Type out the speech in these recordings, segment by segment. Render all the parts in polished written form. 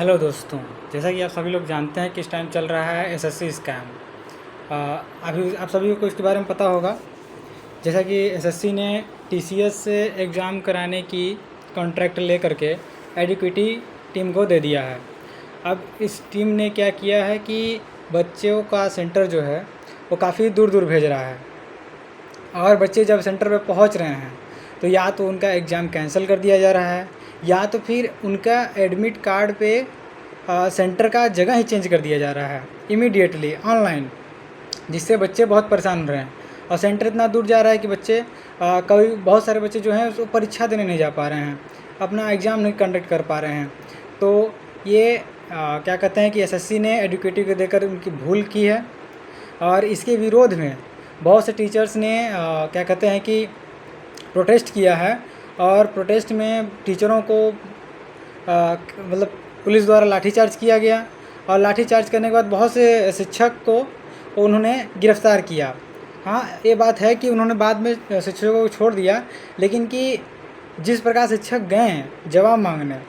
Hello दोस्तों, जैसा कि आप सभी लोग जानते हैं कि इस टाइम चल रहा है एसएससी स्कैम। अभी आप सभी को इसके बारे में पता होगा। जैसा कि एसएससी ने टीसीएस से एग्ज़ाम कराने की कॉन्ट्रैक्ट ले करके एडुकेटी टीम को दे दिया है। अब इस टीम ने क्या किया है कि बच्चों का सेंटर जो है वो काफ़ी दूर दूर भेज रहा है, और बच्चे जब सेंटर पे पहुंच रहे हैं तो या तो उनका एग्ज़ाम कैंसिल कर दिया जा रहा है, या तो फिर उनका एडमिट कार्ड पे सेंटर का जगह ही चेंज कर दिया जा रहा है इमीडिएटली ऑनलाइन, जिससे बच्चे बहुत परेशान हो रहे हैं। और सेंटर इतना दूर जा रहा है कि बच्चे कभी बहुत सारे बच्चे जो हैं वो परीक्षा देने नहीं जा पा रहे हैं, अपना एग्ज़ाम नहीं कंडक्ट कर पा रहे हैं। तो ये क्या कहते हैं कि एसएससी ने एडुकेटिव को देकर उनकी भूल की है, और इसके विरोध में बहुत से टीचर्स ने क्या कहते हैं कि प्रोटेस्ट किया है। और प्रोटेस्ट में टीचरों को मतलब पुलिस द्वारा लाठीचार्ज किया गया, और लाठीचार्ज करने के बाद बहुत से शिक्षक को उन्होंने गिरफ्तार किया। हाँ, ये बात है कि उन्होंने बाद में शिक्षकों को छोड़ दिया, लेकिन कि जिस प्रकार शिक्षक गए हैं जवाब मांगने,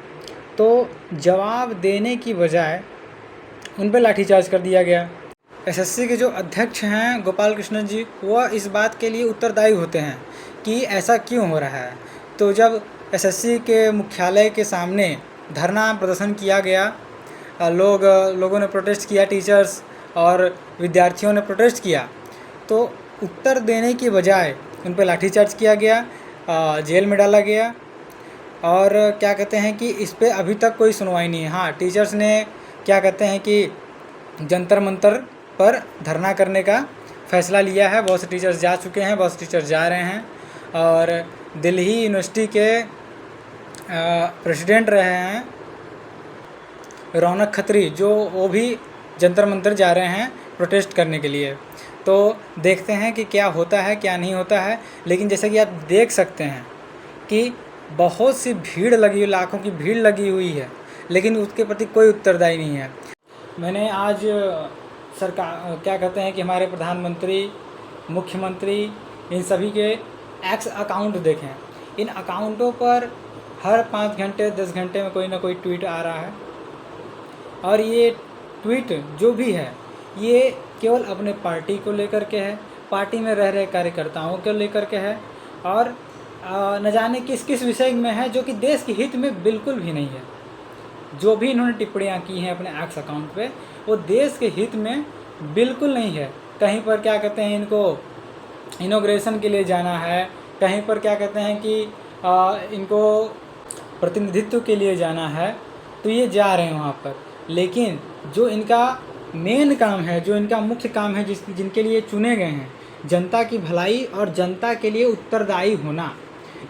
तो जवाब देने की बजाय उन पर लाठीचार्ज कर दिया गया। एसएससी के जो अध्यक्ष हैं गोपाल कृष्णन जी, वह इस बात के लिए उत्तरदायी होते हैं कि ऐसा क्यों हो रहा है। तो जब एसएससी के मुख्यालय के सामने धरना प्रदर्शन किया गया, लोगों ने प्रोटेस्ट किया, टीचर्स और विद्यार्थियों ने प्रोटेस्ट किया, तो उत्तर देने की बजाय उन पर लाठीचार्ज किया गया, जेल में डाला गया। और क्या कहते हैं कि इस पर अभी तक कोई सुनवाई नहीं है। हाँ, टीचर्स ने क्या कहते हैं कि जंतर मंतर पर धरना करने का फ़ैसला लिया है। बहुत से टीचर्स जा चुके हैं, बहुत से टीचर्स जा रहे हैं। और दिल्ली यूनिवर्सिटी के प्रेसिडेंट रहे हैं रौनक खत्री, जो वो भी जंतर मंतर जा रहे हैं प्रोटेस्ट करने के लिए। तो देखते हैं कि क्या होता है क्या नहीं होता है। लेकिन जैसा कि आप देख सकते हैं कि बहुत सी भीड़ लगी हुई, लाखों की भीड़ लगी हुई है, लेकिन उसके प्रति कोई उत्तरदायी नहीं है। मैंने आज सरकार क्या कहते हैं कि हमारे प्रधानमंत्री, मुख्यमंत्री, इन सभी के एक्स अकाउंट देखें। इन अकाउंटों पर हर 5 घंटे 10 घंटे में कोई ना कोई ट्वीट आ रहा है, और ये ट्वीट जो भी है ये केवल अपने पार्टी को लेकर के है, पार्टी में रह रहे कार्यकर्ताओं को लेकर के है, और न जाने किस किस विषय में है, जो कि देश के हित में बिल्कुल भी नहीं है। जो भी इन्होंने टिप्पणियाँ की हैं अपने एक्स अकाउंट पे, वो देश के हित में बिल्कुल नहीं है। कहीं पर क्या कहते हैं इनको इनॉग्रेशन के लिए जाना है, कहीं पर क्या कहते हैं कि इनको प्रतिनिधित्व के लिए जाना है, तो ये जा रहे हैं वहाँ पर। लेकिन जो इनका मेन काम है, जो इनका मुख्य काम है, जिनके लिए चुने गए हैं, जनता की भलाई और जनता के लिए उत्तरदायी होना,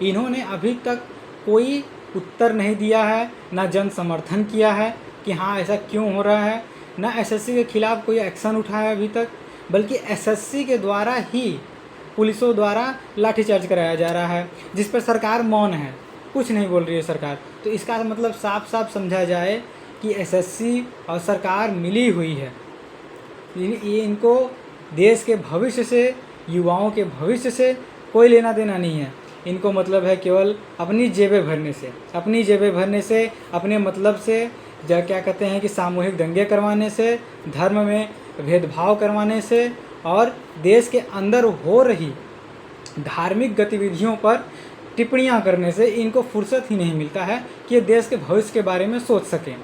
इन्होंने अभी तक कोई उत्तर नहीं दिया है, ना जन समर्थन किया है कि हाँ ऐसा क्यों हो रहा है, ना एसएससी के खिलाफ़ कोई एक्शन उठाया अभी तक, बल्कि एसएससी के द्वारा ही पुलिसों द्वारा लाठीचार्ज कराया जा रहा है, जिस पर सरकार मौन है, कुछ नहीं बोल रही है सरकार। तो इसका मतलब साफ साफ समझा जाए कि एसएससी और सरकार मिली हुई है। ये इनको देश के भविष्य से, युवाओं के भविष्य से कोई लेना देना नहीं है। इनको मतलब है केवल अपनी जेबें भरने से, अपनी जेबें भरने से, अपने मतलब से, क्या कहते हैं कि सामूहिक दंगे करवाने से, धर्म में भेदभाव करवाने से, और देश के अंदर हो रही धार्मिक गतिविधियों पर टिप्पणियां करने से इनको फुर्सत ही नहीं मिलता है कि ये देश के भविष्य के बारे में सोच सकें।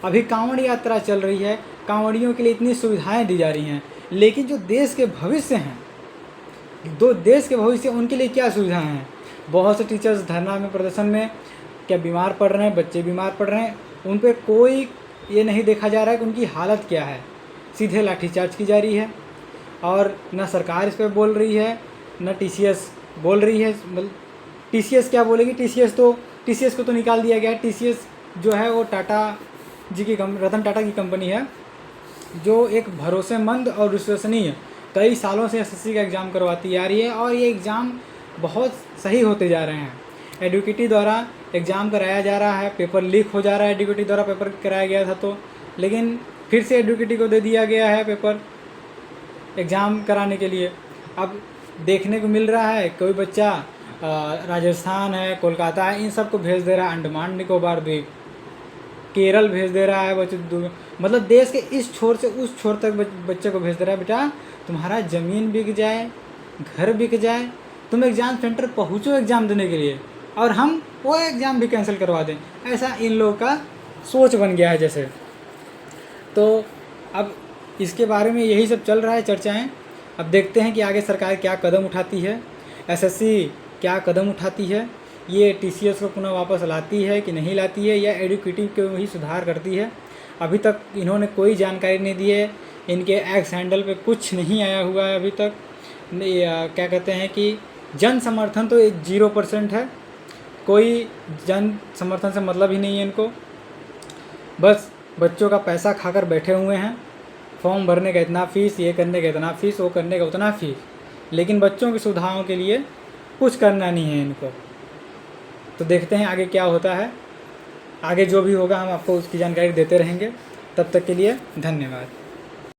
अभी कांवड़ यात्रा चल रही है, कांवड़ियों के लिए इतनी सुविधाएं दी जा रही हैं, लेकिन जो देश के भविष्य हैं, देश के भविष्य, उनके लिए क्या सुविधाएं हैं? बहुत से टीचर्स धरना में, प्रदर्शन में क्या बीमार पड़ रहे हैं, बच्चे बीमार पड़ रहे हैं, उन पर कोई ये नहीं देखा जा रहा है कि उनकी हालत क्या है। सीधे लाठीचार्ज की जा रही है, और न सरकार इस पर बोल रही है, न टीसीएस बोल रही है। टीसीएस क्या बोलेगी? टीसीएस को तो निकाल दिया गया है। टीसीएस जो है वो टाटा जी की रतन टाटा की कंपनी है, जो एक भरोसेमंद और विश्वसनीय कई सालों से एसएससी का एग्ज़ाम करवाती आ रही है, और ये एग्ज़ाम बहुत सही होते जा रहे हैं। एडुकेटी द्वारा एग्ज़ाम कराया जा रहा है, पेपर लीक हो जा रहा है, एडुकेटी द्वारा पेपर कराया गया था तो, लेकिन फिर से एडुकेटी को दे दिया गया है पेपर एग्ज़ाम कराने के लिए। अब देखने को मिल रहा है कोई बच्चा राजस्थान है, कोलकाता है, इन सब को भेज दे रहा है अंडमान निकोबार द्वीप। केरल भेज दे रहा है बच्चे, मतलब देश के इस छोर से उस छोर तक बच्चे को भेज दे रहा है, बेटा तुम्हारा ज़मीन बिक जाए, घर बिक जाए, तुम एग्ज़ाम सेंटर पहुँचो एग्ज़ाम देने के लिए, और हम वो एग्ज़ाम भी कैंसिल करवा दें। ऐसा इन लोगों का सोच बन गया है जैसे। तो अब इसके बारे में यही सब चल रहा है चर्चाएं। अब देखते हैं कि आगे सरकार क्या कदम उठाती है, एसएससी क्या कदम उठाती है, ये टीसीएस को पुनः वापस लाती है कि नहीं लाती है, या एडुकेटिव के ही सुधार करती है। अभी तक इन्होंने कोई जानकारी नहीं दी है, इनके एक्स हैंडल पे कुछ नहीं आया हुआ है अभी तक। क्या कहते हैं कि जन समर्थन तो 0% है, कोई जन समर्थन से मतलब ही नहीं है इनको, बस बच्चों का पैसा खाकर बैठे हुए हैं। फॉर्म भरने का इतना फ़ीस, ये करने का इतना फ़ीस, वो करने का उतना फ़ीस, लेकिन बच्चों की सुविधाओं के लिए कुछ करना नहीं है इनको। तो देखते हैं आगे क्या होता है, आगे जो भी होगा हम आपको उसकी जानकारी देते रहेंगे। तब तक के लिए धन्यवाद।